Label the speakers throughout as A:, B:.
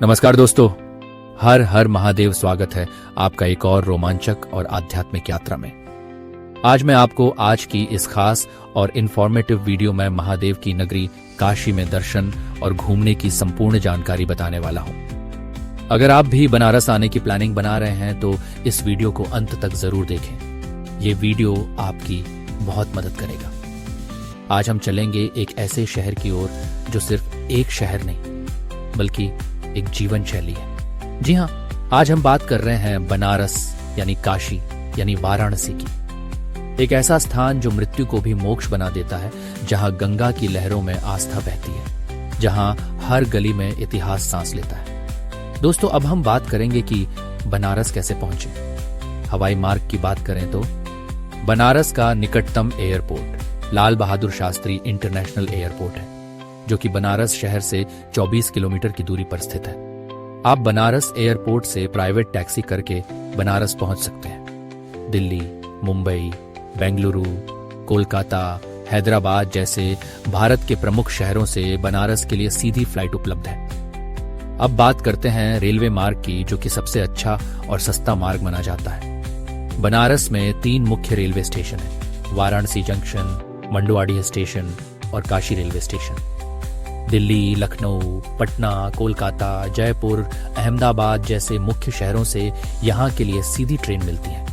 A: नमस्कार दोस्तों, हर हर महादेव। स्वागत है आपका एक और रोमांचक और आध्यात्मिक यात्रा में। आज मैं आपको आज की इस खास और इंफॉर्मेटिव वीडियो में महादेव की नगरी काशी में दर्शन और घूमने की संपूर्ण जानकारी बताने वाला हूं। अगर आप भी बनारस आने की प्लानिंग बना रहे हैं तो इस वीडियो को अंत तक जरूर देखें। ये वीडियो आपकी बहुत मदद करेगा। आज हम चलेंगे एक ऐसे शहर की ओर जो सिर्फ एक शहर नहीं बल्कि एक जीवन शैली है। जी हाँ, आज हम बात कर रहे हैं बनारस यानी काशी यानी वाराणसी की। एक ऐसा स्थान जो मृत्यु को भी मोक्ष बना देता है, जहां गंगा की लहरों में आस्था बहती है, जहां हर गली में इतिहास सांस लेता है। दोस्तों, अब हम बात करेंगे कि बनारस कैसे पहुंचे। हवाई मार्ग की बात करें तो बनारस का निकटतम airport Lal Bahadur Shastri international airport है, जो कि बनारस शहर से 24 किलोमीटर की दूरी पर स्थित है। आप बनारस एयरपोर्ट से प्राइवेट टैक्सी करके बनारस पहुंच सकते हैं। दिल्ली, मुंबई, बेंगलुरु, कोलकाता, हैदराबाद जैसे भारत के प्रमुख शहरों से बनारस के लिए सीधी फ्लाइट उपलब्ध है। अब बात करते हैं रेलवे मार्ग की, जो कि सबसे अच्छा और सस्ता मार्ग माना जाता है। बनारस में 3 मुख्य रेलवे स्टेशन हैं: वाराणसी जंक्शन, मंडुआडीह स्टेशन और काशी रेलवे स्टेशन। दिल्ली, लखनऊ, पटना, कोलकाता, जयपुर, अहमदाबाद जैसे मुख्य शहरों से यहाँ के लिए सीधी ट्रेन मिलती है।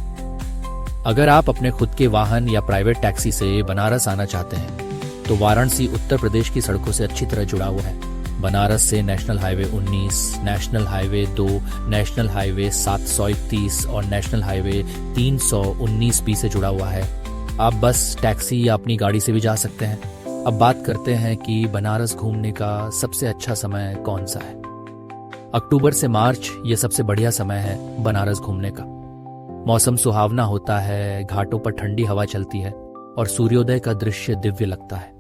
A: अगर आप अपने खुद के वाहन या प्राइवेट टैक्सी से बनारस आना चाहते हैं तो वाराणसी उत्तर प्रदेश की सड़कों से अच्छी तरह जुड़ा हुआ है। बनारस से national highway 19, national highway 2, national highway 731 और नेशनल हाईवे 319B से जुड़ा हुआ है। आप बस, टैक्सी या अपनी गाड़ी से भी जा सकते हैं। अब बात करते हैं कि बनारस घूमने का सबसे अच्छा समय कौन सा है। अक्टूबर से मार्च ये सबसे बढ़िया समय है बनारस घूमने का। मौसम सुहावना होता है, घाटों पर ठंडी हवा चलती है और सूर्योदय का दृश्य दिव्य लगता है।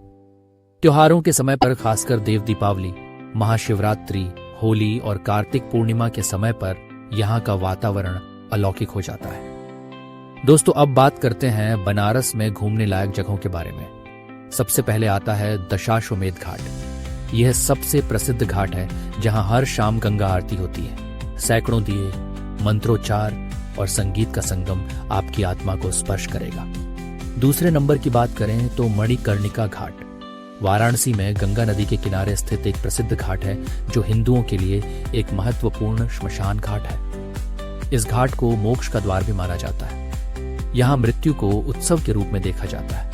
A: त्योहारों के समय पर, खासकर देव दीपावली, महाशिवरात्रि, होली और कार्तिक पूर्णिमा के समय पर यहाँ का वातावरण अलौकिक हो जाता है। दोस्तों, अब बात करते हैं बनारस में घूमने लायक जगहों के बारे में। सबसे पहले आता है दशाश्वमेध घाट। यह सबसे प्रसिद्ध घाट है, जहां हर शाम गंगा आरती होती है। सैकड़ों दिए, मंत्रोच्चार और संगीत का संगम आपकी आत्मा को स्पर्श करेगा। दूसरे नंबर की बात करें तो मणिकर्णिका घाट। वाराणसी में गंगा नदी के किनारे स्थित एक प्रसिद्ध घाट है, जो हिंदुओं के लिए एक महत्वपूर्ण श्मशान घाट है। इस घाट को मोक्ष का द्वार भी माना जाता है। यहाँ मृत्यु को उत्सव के रूप में देखा जाता है।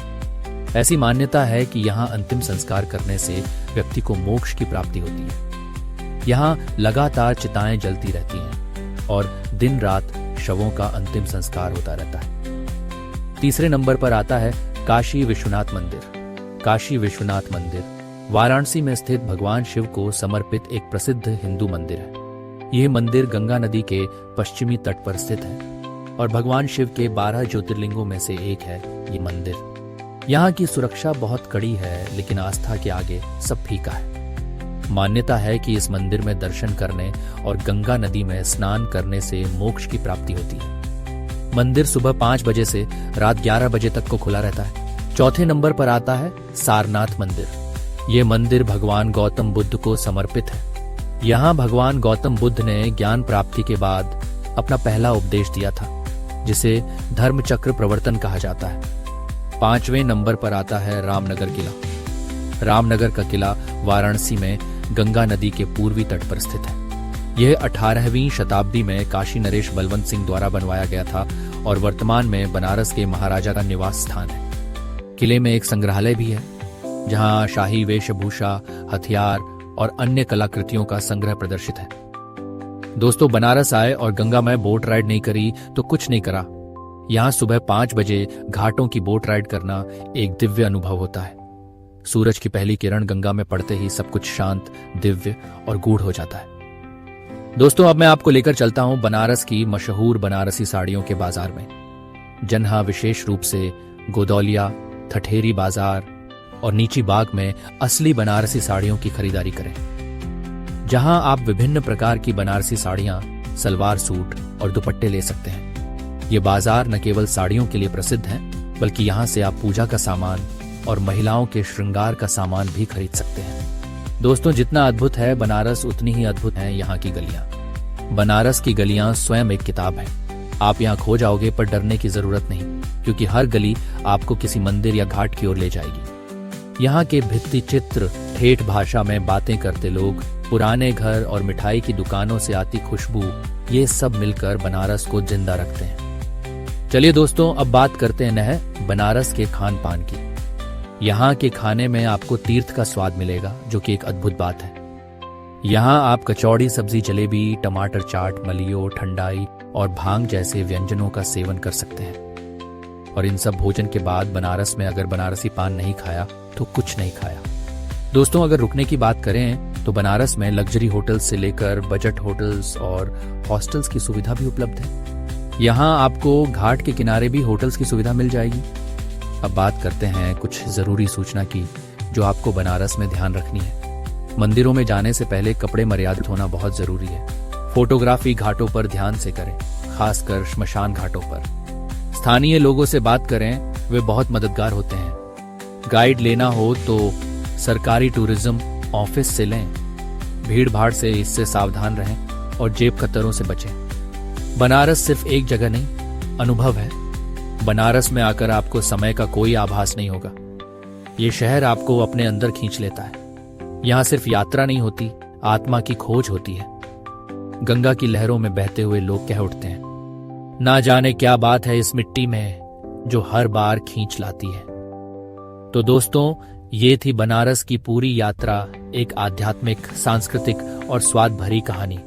A: ऐसी मान्यता है कि यहाँ अंतिम संस्कार करने से व्यक्ति को मोक्ष की प्राप्ति होती है। यहाँ लगातार चिताएं जलती रहती हैं और दिन रात शवों का अंतिम संस्कार होता रहता है। तीसरे नंबर पर आता है काशी विश्वनाथ मंदिर। काशी विश्वनाथ मंदिर वाराणसी में स्थित भगवान शिव को समर्पित एक प्रसिद्ध हिंदू मंदिर है। यह मंदिर गंगा नदी के पश्चिमी तट पर स्थित है और भगवान शिव के 12 ज्योतिर्लिंगों में से एक है ये मंदिर। यहाँ की सुरक्षा बहुत कड़ी है, लेकिन आस्था के आगे सब फीका है। मान्यता है कि इस मंदिर में दर्शन करने और गंगा नदी में स्नान करने से मोक्ष की प्राप्ति होती है। मंदिर सुबह 5 बजे से रात 11 बजे तक को खुला रहता है। चौथे नंबर पर आता है सारनाथ मंदिर। ये मंदिर भगवान गौतम बुद्ध को समर्पित है। यहाँ भगवान गौतम बुद्ध ने ज्ञान प्राप्ति के बाद अपना पहला उपदेश दिया था, जिसे धर्मचक्र प्रवर्तन कहा जाता है। 5वें नंबर पर आता है रामनगर किला। रामनगर का किला वाराणसी में गंगा नदी के पूर्वी तट पर स्थित है। यह 18वीं शताब्दी में काशी नरेश बलवंत सिंह द्वारा बनवाया गया था और वर्तमान में बनारस के महाराजा का निवास स्थान है। किले में एक संग्रहालय भी है, जहां शाही वेशभूषा, हथियार और अन्य कलाकृतियों का संग्रह प्रदर्शित है। दोस्तों, बनारस आए और गंगा में बोट राइड नहीं करी तो कुछ नहीं करा। यहाँ सुबह 5 बजे घाटों की बोट राइड करना एक दिव्य अनुभव होता है। सूरज की पहली किरण गंगा में पड़ते ही सब कुछ शांत, दिव्य और गूढ़ हो जाता है। दोस्तों, अब मैं आपको लेकर चलता हूँ बनारस की मशहूर बनारसी साड़ियों के बाजार में। जन्हा विशेष रूप से गोदौलिया, ठठेरी बाजार और नीची बाग में असली बनारसी साड़ियों की खरीदारी करें, जहां आप विभिन्न प्रकार की बनारसी साड़ियां, सलवार सूट और दुपट्टे ले सकते हैं। ये बाजार न केवल साड़ियों के लिए प्रसिद्ध है, बल्कि यहाँ से आप पूजा का सामान और महिलाओं के श्रृंगार का सामान भी खरीद सकते हैं। दोस्तों, जितना अद्भुत है बनारस, उतनी ही अद्भुत है यहाँ की गलियां। बनारस की गलियां स्वयं एक किताब है। आप यहाँ खो जाओगे पर डरने की जरूरत नहीं, क्योंकि हर गली आपको किसी मंदिर या घाट की ओर ले जाएगी। यहाँ के भित्ति चित्र, ठेठ भाषा में बातें करते लोग, पुराने घर और मिठाई की दुकानों से आती खुशबू, ये सब मिलकर बनारस को जिंदा रखते हैं। चलिए दोस्तों, अब बात करते हैं बनारस के खान पान की। यहाँ के खाने में आपको तीर्थ का स्वाद मिलेगा, जो कि एक अद्भुत बात है। यहाँ आप कचौड़ी, सब्जी, जलेबी, टमाटर चाट, मलियो, ठंडाई और भांग जैसे व्यंजनों का सेवन कर सकते हैं। और इन सब भोजन के बाद बनारस में अगर बनारसी पान नहीं खाया तो कुछ नहीं खाया। दोस्तों, अगर रुकने की बात करें तो बनारस में लग्जरी होटल्स से लेकर बजट होटल्स और हॉस्टल्स की सुविधा भी उपलब्ध है। यहाँ आपको घाट के किनारे भी होटल्स की सुविधा मिल जाएगी। अब बात करते हैं कुछ जरूरी सूचना की, जो आपको बनारस में ध्यान रखनी है। मंदिरों में जाने से पहले कपड़े मर्यादित होना बहुत जरूरी है। फोटोग्राफी घाटों पर ध्यान से करें, खासकर श्मशान घाटों पर। स्थानीय लोगों से बात करें, वे बहुत मददगार होते हैं। गाइड लेना हो तो सरकारी टूरिज्म ऑफिस से लें। भीड़ भाड़ से इससे सावधान रहें और जेब खतरों से बचें। बनारस सिर्फ एक जगह नहीं, अनुभव है। बनारस में आकर आपको समय का कोई आभास नहीं होगा। ये शहर आपको अपने अंदर खींच लेता है। यहाँ सिर्फ यात्रा नहीं होती, आत्मा की खोज होती है। गंगा की लहरों में बहते हुए लोग कह उठते हैं, ना जाने क्या बात है इस मिट्टी में जो हर बार खींच लाती है। तो दोस्तों, ये थी बनारस की पूरी यात्रा, एक आध्यात्मिक, सांस्कृतिक और स्वाद भरी कहानी।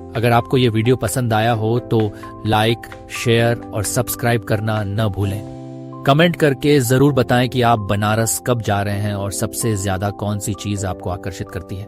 A: अगर आपको ये वीडियो पसंद आया हो तो लाइक, शेयर और सब्सक्राइब करना न भूलें। कमेंट करके जरूर बताएं कि आप बनारस कब जा रहे हैं और सबसे ज्यादा कौन सी चीज आपको आकर्षित करती है।